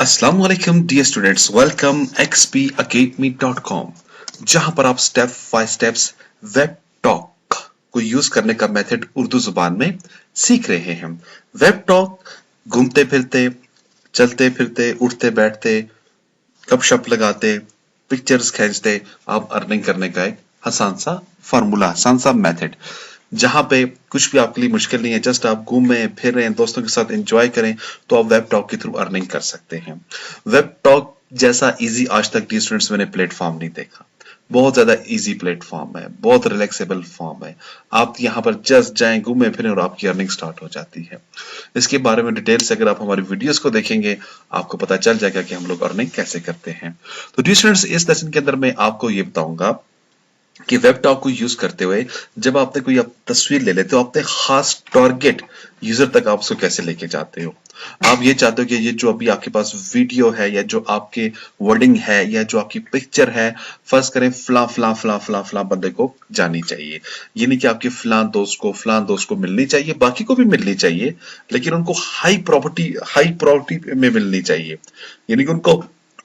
अस्सलाम वालेकुम dear students, welcome xpacademy.com, जहां पर आप step by steps web talk को यूज करने का मेथड उर्दू जुबान में सीख रहे हैं। वेब टॉक घूमते फिरते, चलते फिरते, उठते बैठते, गपशप लगाते, पिक्चर्स खींचते आप अर्निंग करने का एक आसान सा फार्मूला, आसान सा मेथड, जहां पे कुछ भी आपके लिए मुश्किल नहीं है। जस्ट आप घूमें फिर रहे हैं, दोस्तों के साथ एंजॉय करें, तो आप वेब टॉक के थ्रू अर्निंग कर सकते हैं। वेब टॉक जैसा इजी आज तक डी स्टूडेंट्स मैंने प्लेटफॉर्म नहीं देखा। बहुत ज्यादा इजी प्लेटफॉर्म है, बहुत रिलैक्सेबल फॉर्म है। आप यहाँ पर जस्ट जाएं, घूमें फिरें और आपकी अर्निंग स्टार्ट हो जाती है। इसके बारे में डिटेल से अगर आप हमारी वीडियोस को देखेंगे, आपको पता चल जाएगा कि हम लोग अर्निंग कैसे करते हैं। तो डी स्टूडेंट्स, इस लेसन के अंदर मैं आपको ये बताऊंगा कि वेब टॉक को यूज करते हुए जब आपने कोई आप तस्वीर ले लेते हो, अपने खास टारगेट यूजर तक आप उसको कैसे लेके जाते हो। आप ये चाहते हो कि ये जो अभी आपके पास वीडियो है या जो आपके वर्डिंग है या जो आपकी पिक्चर है, फर्ज करें फला फला फला फला फला बंदे को जानी चाहिए। ये नहीं कि आपके फलां दोस्त को मिलनी चाहिए, बाकी को भी मिलनी चाहिए, लेकिन उनको हाई प्रॉपर्टी में मिलनी चाहिए। यानी कि उनको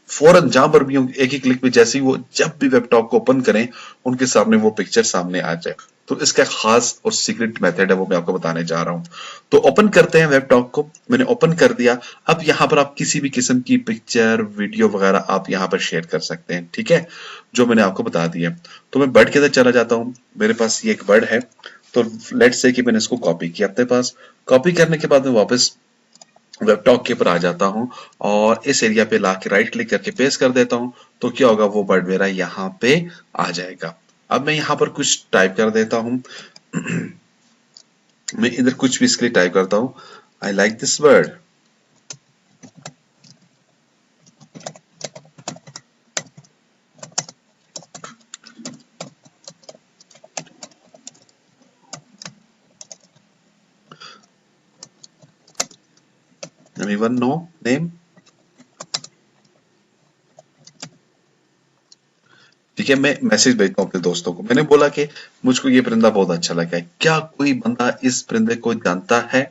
फौरन जहां पर भी एक ही क्लिक में, जैसे ही वो जब भी वेब टॉक को ओपन करें, उनके सामने वो पिक्चर सामने आ जाए। तो इसका खास और सीक्रेट मेथड है, वो मैं आपको बताने जा रहा हूं। तो ओपन करते हैं वेब टॉक को। मैंने ओपन कर दिया। अब यहां पर आप किसी भी किस्म की पिक्चर, वीडियो वगैरह आप यहां पर शेयर कर सकते हैं, ठीक है, जो मैंने आपको बता दिया। तो मैं बर्ड के अंदर चला जाता हूं। मेरे पास ये एक बर्ड है, तो लेट्स से कि मैंने इसको कॉपी किया अपने पास। कॉपी करने के बाद मैं वापस वेब टॉक के ऊपर आ जाता हूं और इस एरिया पे लाके राइट क्लिक करके पेस्ट कर देता हूं। तो क्या होगा, वो वर्ड मेरा यहाँ पे आ जाएगा। अब मैं यहाँ पर कुछ टाइप कर देता हूं। मैं इधर कुछ भी इसके लिए टाइप करता हूं, I like this word. Anyone know name? ठीक है, मैं मैसेज भेजता हूँ अपने दोस्तों को। मैंने बोला कि मुझको ये परिंदा बहुत अच्छा लगा है, क्या कोई बंदा इस परिंदे को जानता है?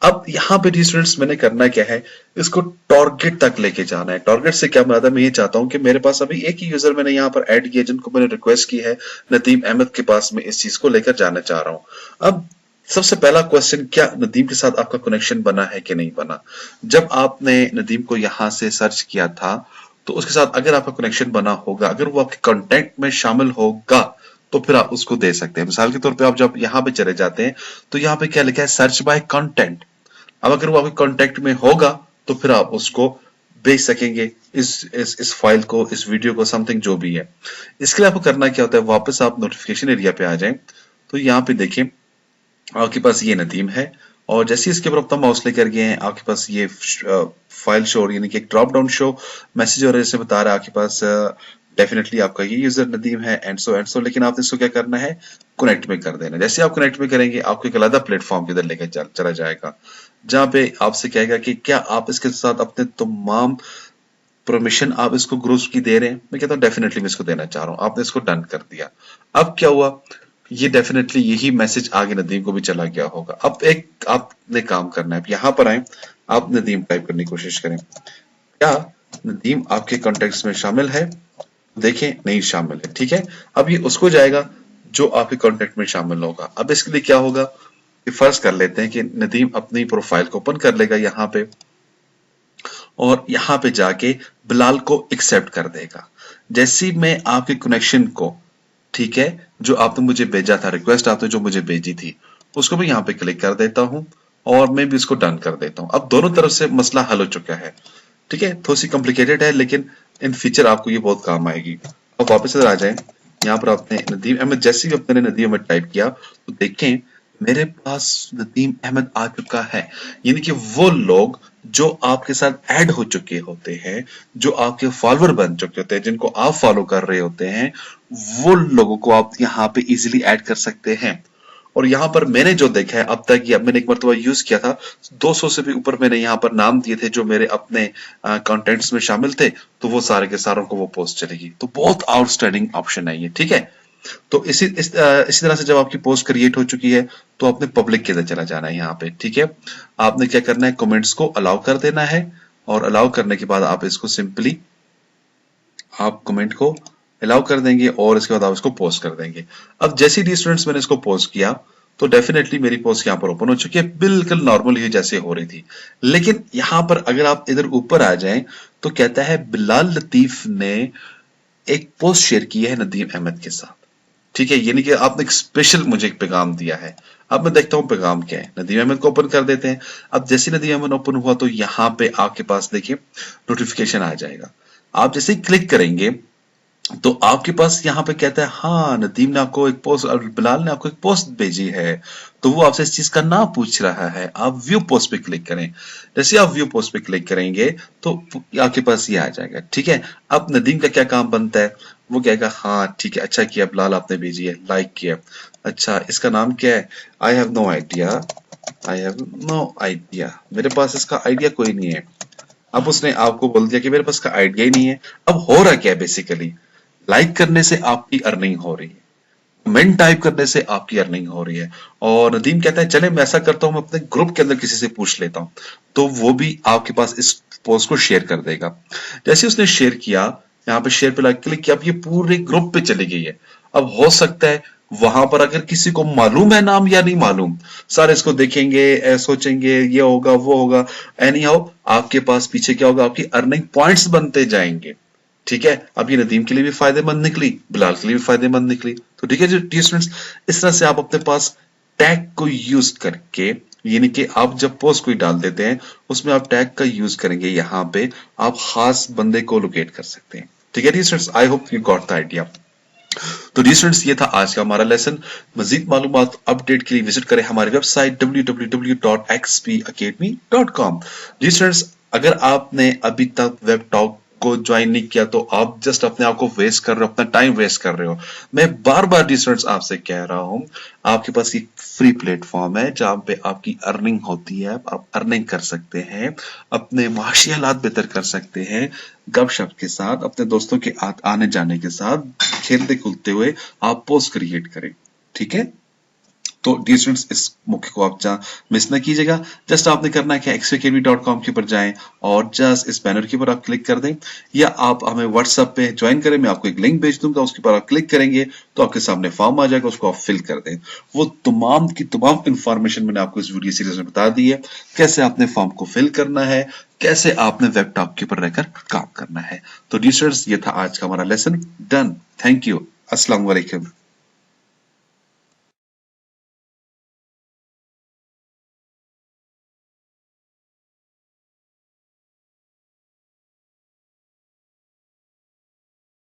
अब यहाँ पे स्टूडेंट्स मैंने करना क्या है, इसको टारगेट तक लेके जाना है। टारगेट से क्या मुराद है, मैं ये चाहता हूँ कि मेरे पास अभी एक ही यूजर मैंने यहाँ पर ऐड किया, जिनको मैंने रिक्वेस्ट की है, नदीम अहमद के पास मैं इस चीज को लेकर जाना चाह रहा हूँ। अब सबसे पहला क्वेश्चन, क्या नदीम के साथ आपका कनेक्शन बना है कि नहीं बना? जब आपने नदीम को यहां से सर्च किया था, तो उसके साथ अगर आपका कनेक्शन बना होगा, अगर वो आपके कॉन्टेक्ट में शामिल होगा, तो फिर आप उसको दे सकते हैं। मिसाल के तौर पे आप जब यहाँ पे चले जाते हैं, तो यहाँ पे क्या लिखा है, सर्च बाय कंटेंट। अब अगर वो आपके कांटेक्ट में होगा, तो फिर आप उसको भेज सकेंगे, इस फाइल को, इस वीडियो को, समथिंग जो भी है। इसके लिए आपको करना क्या होता है, वापस आप नोटिफिकेशन एरिया पे आ जाएं। तो यहाँ पे देखें, आपके पास ये नदीम है, और जैसे इसके ऊपर अपना माउस लेकर गए हैं, आपके पास ये फाइल शो, यानी कि एक ड्रॉप डाउन शो मैसेज और ऐसे बता रहा है आपके पास डेफिनेटली आपका ये यूजर नदीम है, एंड सो। लेकिन आपने इसको क्या करना है, कनेक्ट में कर देना। जैसे आप कनेक्ट में करेंगे, आपको एक अलग प्लेटफॉर्म के अंदर लेकर चला जाएगा, जहां पे आपसे कहेगा कि क्या आप इसके साथ अपने तमाम परमिशन आप इसको ग्रुप्स की दे रहे हैं। मैं कहता हूँ डेफिनेटली मैं इसको देना चाह रहा हूँ। आपने इसको डन कर दिया। अब क्या हुआ, ये डेफिनेटली यही मैसेज आगे नदीम को भी चला गया होगा। अब एक आपने काम करना है, यहां पर आए, आप नदीम टाइप करने की कोशिश करें। क्या नदीम आपके कॉन्टेक्ट्स में शामिल है? देखें, नहीं शामिल है, ठीक है। अब ये उसको जाएगा जो आपके कॉन्टेक्ट में शामिल होगा। अब इसके लिए क्या होगा, फर्ज कर लेते हैं कि नदीम अपनी प्रोफाइल को ओपन कर लेगा यहाँ पे, और यहाँ पे जाके बिलाल को एक्सेप्ट कर देगा। जैसे ही मैं आपके कनेक्शन को, ठीक है, जो आपने मुझे भेजा था, रिक्वेस्ट आपने जो मुझे भेजी थी, उसको मैं यहाँ पे क्लिक कर देता हूं और मैं भी इसको डन कर देता हूं। अब दोनों तरफ से मसला हल हो चुका है, ठीक है। थोड़ी सी कॉम्प्लिकेटेड है, लेकिन इन फ्यूचर आपको ये बहुत काम आएगी। अब वापस इधर आ जाए। यहाँ पर आपने नदीम अहमद, जैसे भी अपने नदीम अहमद टाइप किया, तो देखें मेरे पास नदीम अहमद आ चुका है। यानी कि वो लोग जो आपके साथ ऐड हो चुके होते हैं, जो आपके फॉलोअर बन चुके होते हैं, जिनको आप फॉलो कर रहे होते हैं, वो लोगों को आप यहाँ पे इजीली ऐड कर सकते हैं। और यहाँ पर मैंने जो देखा है अब तक, या मैंने एक मरतबा यूज किया था, 200 से भी ऊपर मैंने यहाँ पर नाम दिए थे जो मेरे अपने कंटेंट्स में शामिल थे, तो वो सारे के सारों को वो पोस्ट चलेगी। तो बहुत आउटस्टैंडिंग ऑप्शन है ये, ठीक है। तो इसी तरह से जब आपकी पोस्ट क्रिएट हो चुकी है, तो आपने पब्लिक के अंदर चला जाना है यहाँ पे, ठीक है। आपने क्या करना है, कमेंट्स को अलाउ कर देना है, और अलाउ करने के बाद आप इसको सिंपली आप कमेंट को अलाउ कर देंगे और इसके बाद आप इसको पोस्ट कर देंगे। अब जैसे ही स्टूडेंट्स मैंने इसको पोस्ट किया तो डेफिनेटली मेरी पोस्ट यहाँ पर ओपन हो चुकी है, बिल्कुल नॉर्मल ही जैसे हो रही थी। लेकिन यहाँ पर अगर आप इधर ऊपर आ जाएं तो कहता है बिलाल लतीफ ने एक पोस्ट शेयर की है नदीम अहमद के साथ। ठीक है, यानी कि आपने एक स्पेशल मुझे एक पैगाम दिया है। अब मैं देखता हूँ पैगाम क्या है। नदीम अहमद को ओपन कर देते हैं। अब जैसे नदीम अहमद ओपन हुआ तो यहाँ पे आपके पास देखिए नोटिफिकेशन आ जाएगा। आप जैसे ही क्लिक करेंगे तो आपके पास यहाँ पे कहता है हाँ नदीम ने आपको एक पोस्ट और बिलाल ने आपको एक पोस्ट भेजी है, तो वो आपसे इस चीज का नाम पूछ रहा है। आप व्यू पोस्ट पे क्लिक करें। जैसे आप व्यू पोस्ट पे क्लिक करेंगे तो आपके पास ये आ जाएगा। ठीक है, अब नदीम का क्या काम बनता है, वो कहेगा हाँ ठीक है, अच्छा किया बिलाल आपने भेजी है, लाइक किया। अच्छा इसका नाम क्या है, I have no idea, I have no idea, मेरे पास इसका आइडिया कोई नहीं है। अब उसने आपको बोल दिया कि मेरे पास का आइडिया ही नहीं है। अब हो रहा क्या है, बेसिकली लाइक करने से आपकी अर्निंग हो रही है, कमेंट टाइप करने से आपकी अर्निंग हो रही है। और नदीम कहता है चले मैं ऐसा करता हूं, मैं अपने ग्रुप के अंदर किसी से पूछ लेता हूं, तो वो भी आपके पास इस पोस्ट को शेयर कर देगा। जैसे उसने शेयर किया, यहाँ पे शेयर पे क्लिक किया, अब ये पूरे ग्रुप पे चली गई है। अब हो सकता है वहां पर अगर किसी को मालूम है नाम या नहीं मालूम, सारे इसको देखेंगे, सोचेंगे ये होगा वो होगा, एनी हाउ आपके पास पीछे क्या होगा, आपकी अर्निंग पॉइंट्स बनते जाएंगे। ठीक है, अब ये नदीम के लिए भी फायदेमंद निकली, बिलाल के लिए भी फायदेमंद निकली। तो ठीक है जी स्टूडेंट्स, इस तरह से आप अपने पास टैग को यूज करके, यानी कि आप जब पोस्ट कोई डाल देते हैं उसमें आप टैग का यूज करेंगे, यहाँ पे आप खास बंदे को लोकेट कर सकते हैं। ठीक है students, I hope you got the idea. तो डी स्टूडेंट्स, ये था आज का हमारा लेसन। मजीद मालूमात अपडेट के लिए विजिट करें हमारी वेबसाइट www.xpacademy.com। डी स्टूडेंट्स, अगर आपने अभी तक वेब टॉक को ज्वाइन नहीं किया तो आप जस्ट अपने आप को वेस्ट कर रहे हो, अपना टाइम वेस्ट कर रहे हो। मैं बार बार डी स्टूडेंट्स आपसे कह रहा हूं, आपके पास एक फ्री प्लेटफॉर्म है जहां पे आपकी अर्निंग होती है, आप अर्निंग कर सकते हैं, अपने माशी हालात बेहतर कर सकते हैं, गपशप के साथ, अपने दोस्तों के आने जाने के साथ, खेलते कूदते हुए आप पोस्ट क्रिएट करें। ठीक है, तो डी स्टूडेंट्स, इस मौके को आप मिस ना कीजिएगा। जस्ट आपने करना है कि xpacademy.com के ऊपर जाएं और जस्ट इस बैनर के ऊपर आप क्लिक कर दें, या आप हमें व्हाट्सएप पे ज्वाइन करें, मैं आपको एक लिंक भेज दूंगा, उसके ऊपर आप क्लिक करेंगे तो आपके सामने फॉर्म आ जाएगा, उसको आप फिल कर दें। वो तमाम की तमाम इंफॉर्मेशन मैंने आपको इस वीडियो सीरीज में बता दी है, कैसे आपने फॉर्म को फिल करना है, कैसे आपने वेब टॉप के ऊपर रहकर काम करना है। तो डी स्टूडेंट्स, ये था आज का हमारा लेसन। डन, थैंक यू, अस्सलाम वालेकुम।